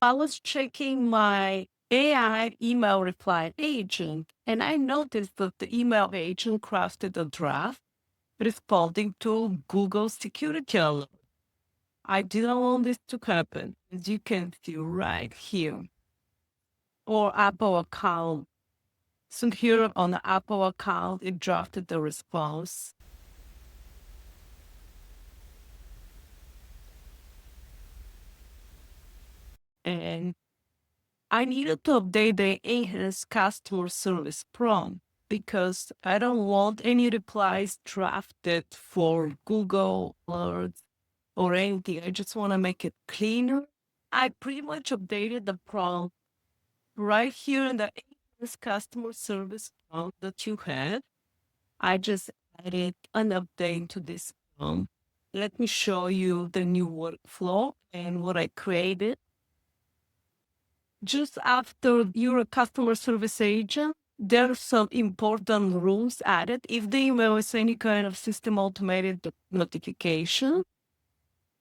I was checking my AI email reply agent, and I noticed that the email agent crafted a draft responding to Google security alert. I didn't want this to happen, as you can see right here, or Apple account. So here on the Apple account, it drafted the response. And I needed to update the enhanced customer service prompt because I don't want any replies drafted for Google Alerts or anything. I just want to make it cleaner. I pretty much updated the prompt right here in the enhanced customer service prompt that you had. I just added an update to this prompt. Let me show you the new workflow and what I created. Just after you're a customer service agent, there are some important rules added. If the email is any kind of system automated notification,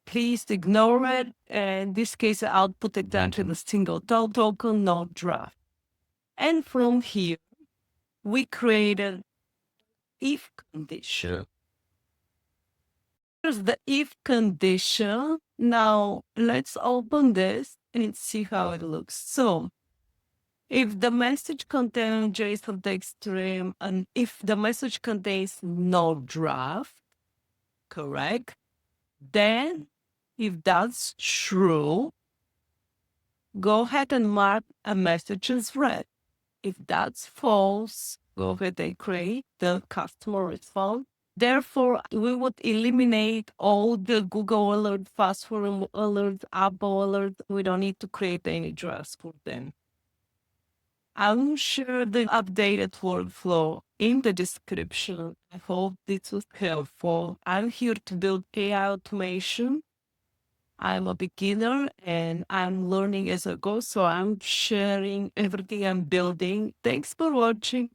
please ignore it. And in this case, I output exactly the single token, no draft. And from here, we created if condition. Here's the if condition. Now let's open this and see how it looks. So if the message contains JSON text string and if the message contains no draft, correct, then if that's true, go ahead and mark a message as read. If that's false, go ahead and create the customer response. Therefore, we would eliminate all the Google Alert, Fast Forward Alert, Apple Alert. We don't need to create any drafts for them. I'll share the updated workflow in the description. I hope this was helpful. I'm here to build AI automation. I'm a beginner and I'm learning as I go, so I'm sharing everything I'm building. Thanks for watching.